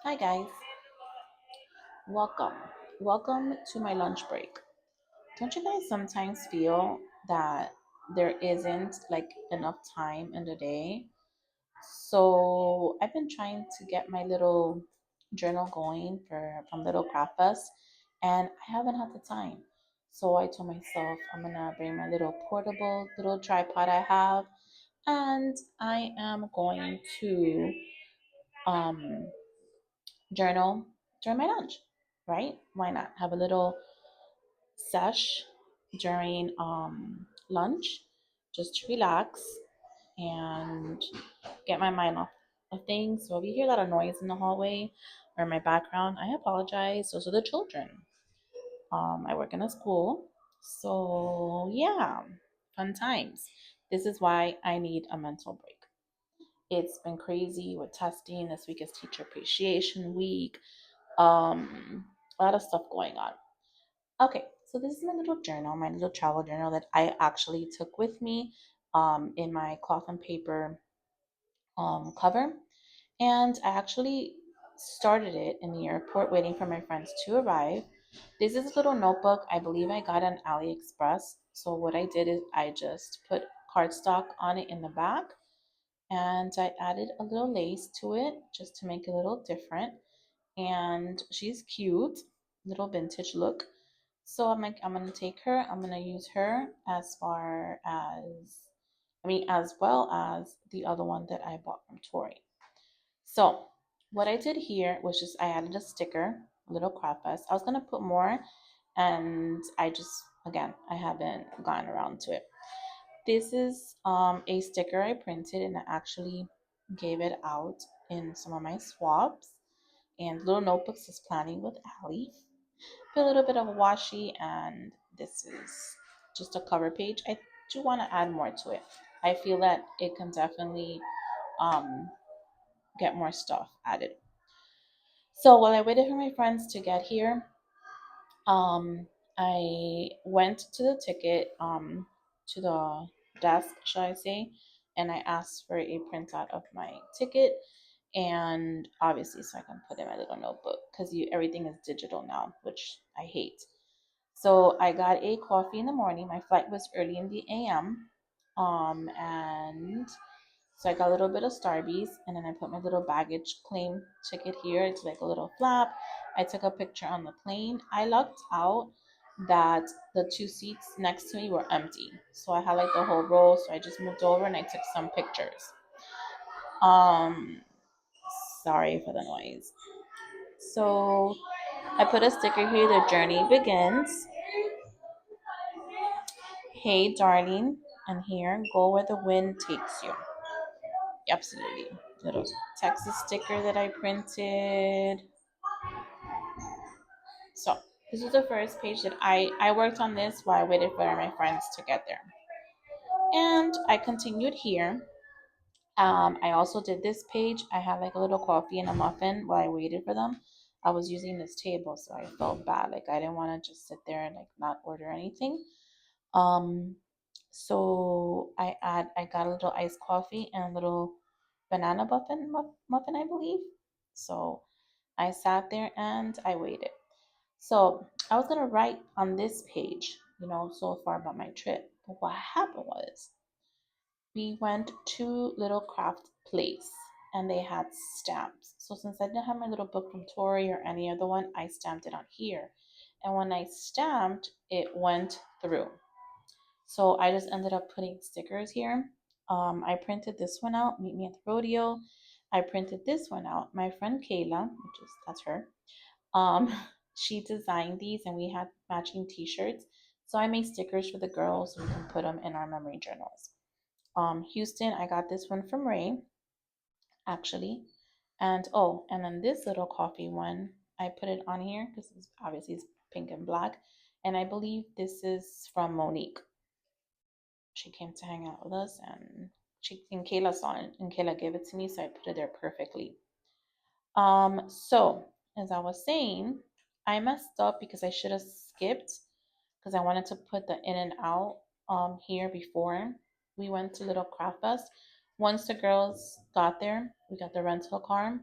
Hi guys, welcome. Welcome to my lunch break. Don't you guys sometimes feel that there isn't like enough time in the day? So I've been trying to get my little journal going for from Little Craft Fest, and I haven't had the time. So I told myself I'm gonna bring my little portable little tripod I have, and I am going to um journal during my lunch, right? Why not have a little sesh during lunch just to relax and get my mind off of things. So if you hear a lot of noise in the hallway or in my background, I apologize. Those are the children. I work in a school, so yeah, fun times. This is why I need a mental break. It's been crazy with testing. This week is Teacher Appreciation Week. A lot of stuff going on. Okay, so this is my little journal, my little travel journal that I actually took with me in my cloth and paper cover. And I actually started it in the airport waiting for my friends to arrive. This is a little notebook I believe I got on AliExpress. So what I did is I just put cardstock on it in the back and I added a little lace to it just to make it a little different. And she's cute, little vintage look. So I'm like, I'm gonna take her. I'm gonna use her as far as, as well as the other one that I bought from Tori. So what I did here was just I added a sticker, a little crop vest. I was gonna put more, and I just again I haven't gotten around to it. This is a sticker I printed and I actually gave it out in some of my swabs and little notebooks is planning with Allie. Put a little bit of washi, and this is just a cover page. I do want to add more to it. I feel that it can definitely um, get more stuff added. So while I waited for my friends to get here, um, I went to the ticket, to the desk, should I say, and I asked for a printout of my ticket, and obviously, so I can put in my little notebook because you everything is digital now, which I hate. So I got a coffee in the morning. My flight was early in the AM, and so I got a little bit of Starbies, and then I put my little baggage claim ticket here. It's like a little flap. I took a picture on the plane. I lucked out that the two seats next to me were empty. So I had like the whole row. So I just moved over and I took some pictures. Um, Sorry for the noise. So I put a sticker here. The journey begins. Hey, darling. And here, go where the wind takes you. Absolutely. Little Texas sticker that I printed. So this is the first page that I worked on this while I waited for my friends to get there. And I continued here. I also did this page. I had like a little coffee and a muffin while I waited for them. I was using this table, so I felt bad. Like I didn't want to just sit there and like not order anything. Um, so I got a little iced coffee and a little banana muffin, I believe. So I sat there and I waited. So I was gonna write on this page, so far about my trip. But what happened was we went to Little Craft Place and they had stamps. So since I didn't have my little book from Tori or any other one, I stamped it on here. And when I stamped, it went through. So I just ended up putting stickers here. I printed this one out, Meet Me at the Rodeo. I printed this one out. My friend Kayla, that's her, um, she designed these and we had matching t-shirts. So I made stickers for the girls so we can put them in our memory journals. Houston, I got this one from Ray, actually. And oh, and then this little coffee one, I put it on here because it's obviously it's pink and black. And I believe this is from Monique. She came to hang out with us and Kayla saw it and Kayla gave it to me, so I put it there perfectly. So as I was saying, I messed up because I should have skipped because I wanted to put the in and out here before we went to Little Craft Fest. Once the girls got there, we got the rental car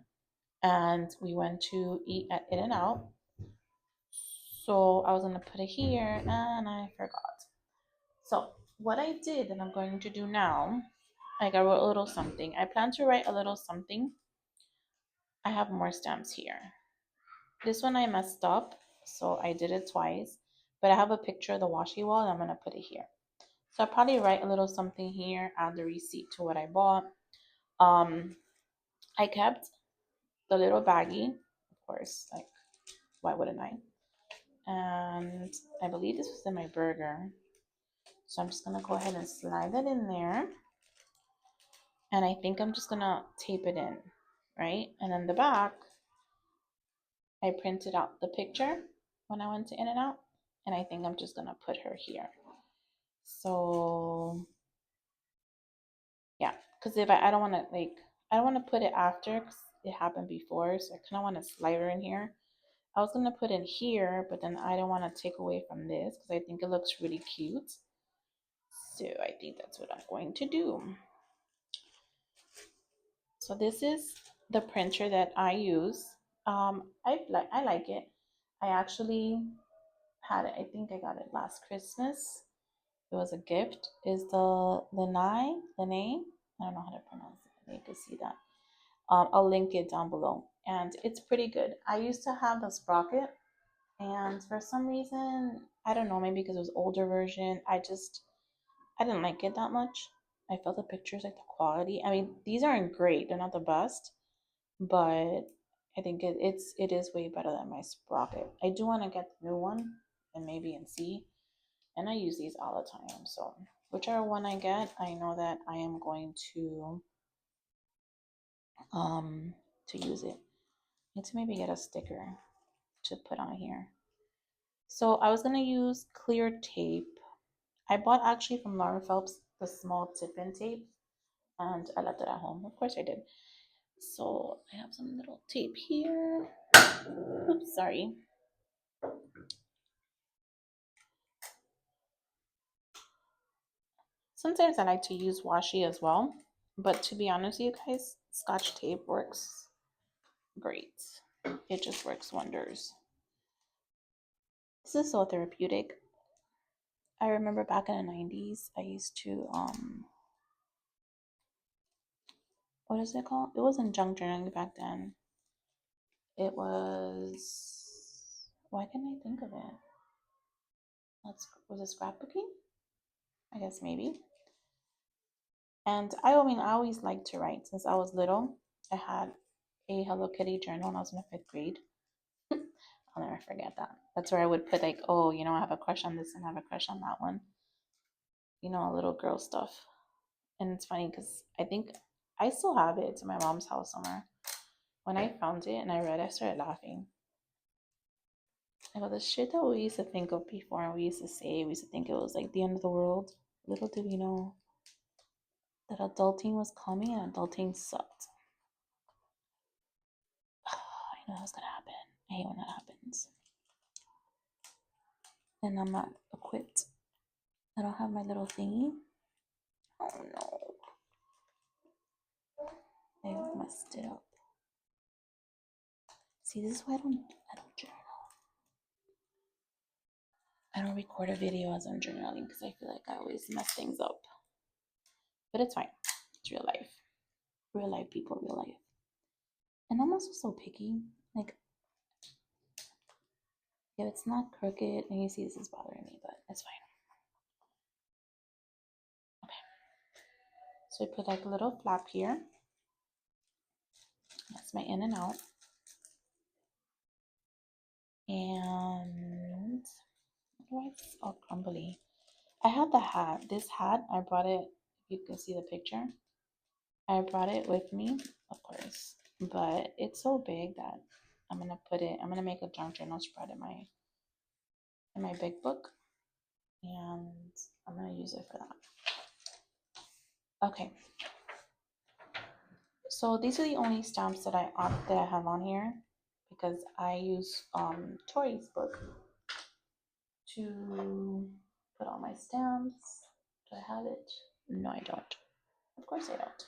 and we went to eat at In and Out. So I was gonna put it here and I forgot. So what I did and I'm going to do now, like I wrote a little something. I plan to write a little something. I have more stamps here. This one I messed up, so I did it twice. But I have a picture of the washi wall and I'm gonna put it here. So I'll probably write a little something here, add the receipt to what I bought. Um, I kept the little baggie, of course, like why wouldn't I? And I believe this was in my burger. So I'm just gonna go ahead and slide that in there. And I think I'm just gonna tape it in, right? And then the back, I printed out the picture when I went to In and Out, and I think I'm just gonna put her here. So yeah, because if I don't want to I don't want to put it after because it happened before, so I kind of want to slide her in here. I was gonna put it here, but then I don't want to take away from this because I think it looks really cute. So I think that's what I'm going to do. So this is the printer that I use. I like it. I actually had it. I think I got it last Christmas. It was a gift. Is the Lanai? I don't know how to pronounce it. You can see that. I'll link it down below, and it's pretty good. I used to have the Sprocket, and for some reason, I don't know, maybe because it was older version, I didn't like it that much. I felt the pictures like the quality. I mean, these aren't great; they're not the best, but I think it is way better than my Sprocket. I do want to get the new one and maybe and see, and I use these all the time. So whichever one I get, I know that I am going um to use it. I need to maybe get a sticker to put on here. So I was gonna use clear tape. I bought actually from Lauren Phelps the small tip-in tape, and I left it at home. Of course I did. So I have some little tape here. Oops, sorry. Sometimes I like to use washi as well, but to be honest with you guys, Scotch tape works great. It just works wonders. This is so therapeutic. I remember back in the 90s, I used to what is it called? It wasn't junk journaling back then. It was why can't I think of it? Was it scrapbooking? I guess maybe. And I mean, I always liked to write since I was little. I had a Hello Kitty journal when I was in the fifth grade. I'll never forget that. That's where I would put like, oh, I have a crush on this and I have a crush on that one. Little girl stuff. And it's funny because I think I still have it. It's in my mom's house somewhere. When I found it and I read it, I started laughing. I go, the shit that we used to think of before and we used to say, we used to think it was like the end of the world. Little did we know that adulting was coming and adulting sucked. I knew that was gonna happen. I hate when that happens. And I'm not equipped. I don't have my little thingy. Oh no. I messed it up. See, this is why I don't journal. I don't record a video as I'm journaling because I feel like I always mess things up. But it's fine. It's real life. Real life people, real life. And I'm also so picky. Like, if it's not crooked, and you see this is bothering me, but it's fine. Okay. So I put like a little flap here. That's my in and out. And why is this all crumbly? I had the hat. This hat, I brought it. If you can see the picture, I brought it with me, of course. But it's so big that I'm gonna make a junk journal spread in my big book, and I'm gonna use it for that. Okay. So these are the only stamps that I have on here because I use Tori's book to put all my stamps. Do I have it? No, I don't. Of course I don't.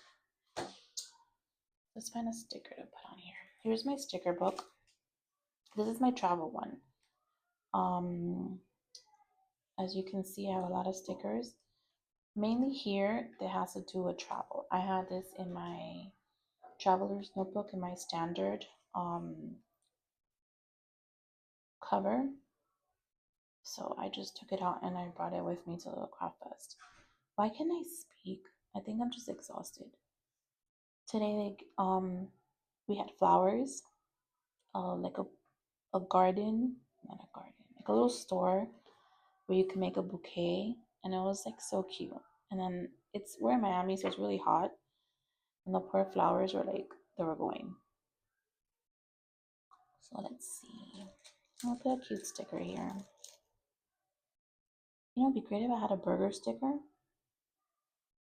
Let's find a sticker to put on here. Here's my sticker book. This is my travel one. Um, as you can see, I have a lot of stickers. Mainly here that has to do with travel. I had this in my traveler's notebook in my standard cover. So I just took it out and I brought it with me to the craft fest. Why can't I speak? I think I'm just exhausted. Today, we had flowers, like a garden, not a garden, like a little store where you can make a bouquet, and it was like so cute. And then we're in Miami, so it's really hot, and the poor flowers were like they were going. So let's see. I'll put a cute sticker here. You know, it'd be great if I had a burger sticker,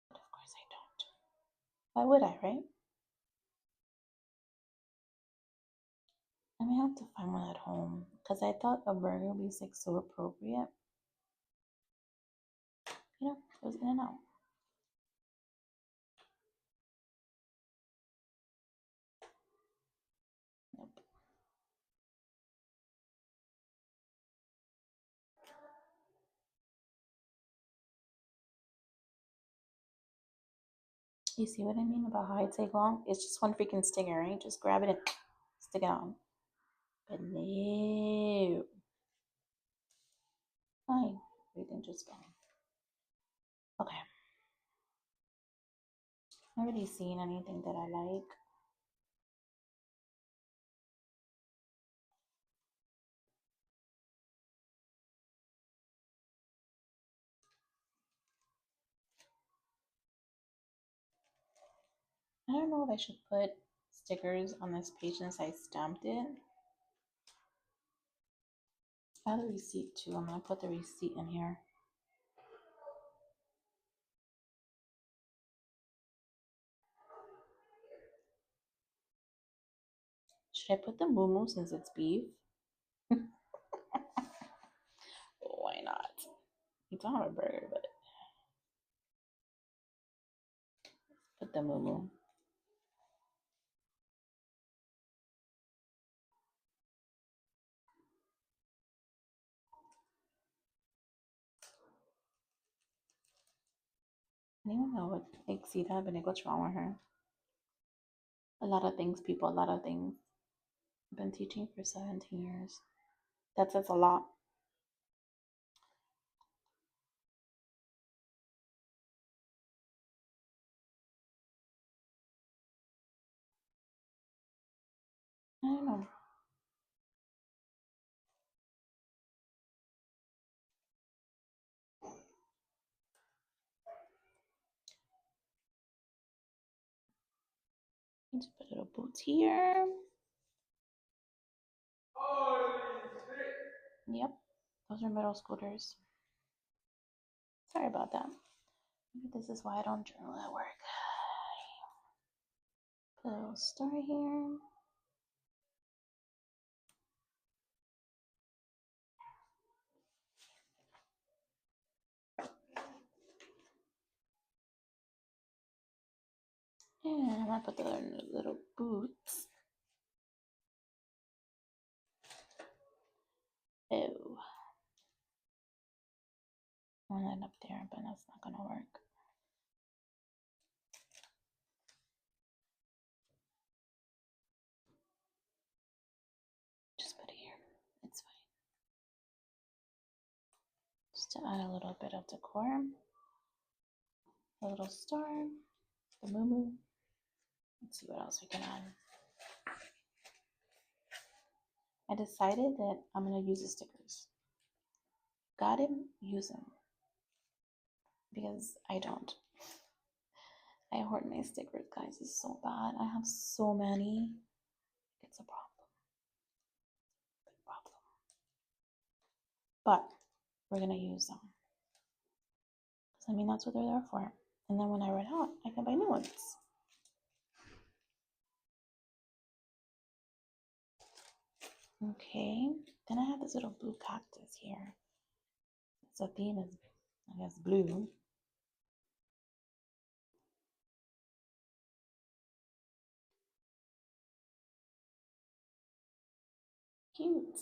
but of course I don't. Why would I, right? I may have to find one at home because I thought a burger would be like so appropriate. You know, it was in and out. Nope. You see what I mean about how I take long? It's just one freaking sticker, right? Just grab it and stick it on. But no. Fine. Everything just fine. Okay. I haven't really seen anything that I like. I don't know if I should put stickers on this page since I stamped it. I have the receipt too. I'm gonna put the receipt in here. Should I put the moo since it's beef? Why not? You don't have a burger, but put the moo. Anyone know what like see that? But like, what's wrong with her? A lot of things, people. A lot of things. I've been teaching for 17 years. That says a lot. I don't know. Let's put little boots here. Yep, those are middle schoolers. Sorry about that. Maybe this is why I don't journal at work. Put a little star here. And I'm gonna put the little boots. Oh. I want to end up there, but that's not gonna work. Just put it here. It's fine. Just to add a little bit of decor. A little star. The moo. Let's see what else we can add. I decided that I'm gonna use the stickers. Got him, use them. Because I don't. I hoard my stickers, guys. It's so bad. I have so many. It's a problem. Big problem. But we're gonna use them. Because I mean that's what they're there for. And then when I run out, I can buy new ones. Okay. Then I have this little blue cactus here. Its a theme is I guess blue. Cute.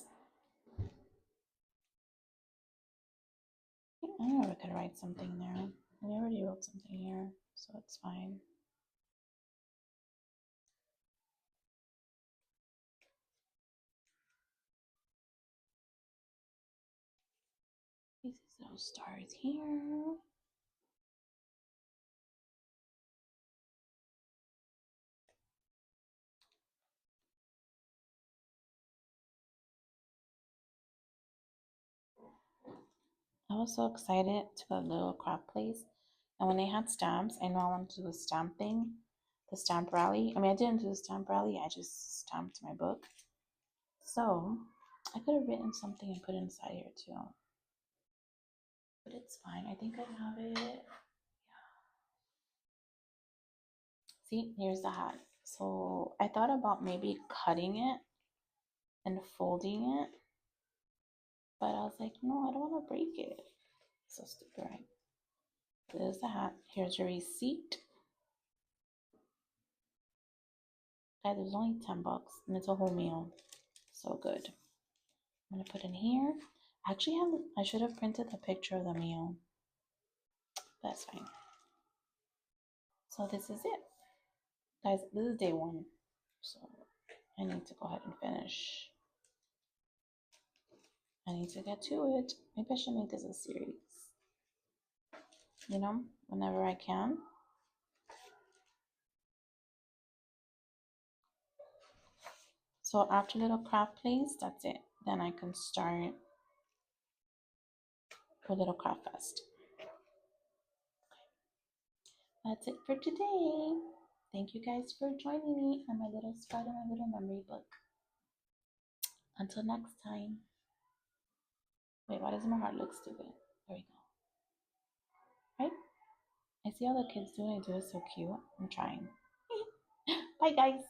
I knew I could write something there. I already wrote something here, so it's fine. These little stars here. I was so excited to go to the little craft place. And when they had stamps, I know I wanted to do a stamp thing, the stamp rally. I mean, I didn't do the stamp rally, I just stamped my book. So I could have written something and put it inside here too. But it's fine. I think I have it. See, here's the hat. So I thought about maybe cutting it and folding it. But I was like, no, I don't want to break it. So stupid, right? There's the hat. Here's your receipt. Guys, it was only $10 and it's a whole meal. So good. I'm gonna put in here. Actually, I should have printed a picture of the meal. That's fine. So this is it, guys. This is day one. So I need to go ahead and finish. I need to get to it. Maybe I should make this a series. Whenever I can. So after little craft plays, that's it. Then I can start with little craft fest. That's it for today. Thank you guys for joining me on my little spread and my little memory book. Until next time. Wait, why does my heart look stupid? There we go. Right? I see all the kids doing it. Do it so cute. I'm trying. Bye, guys.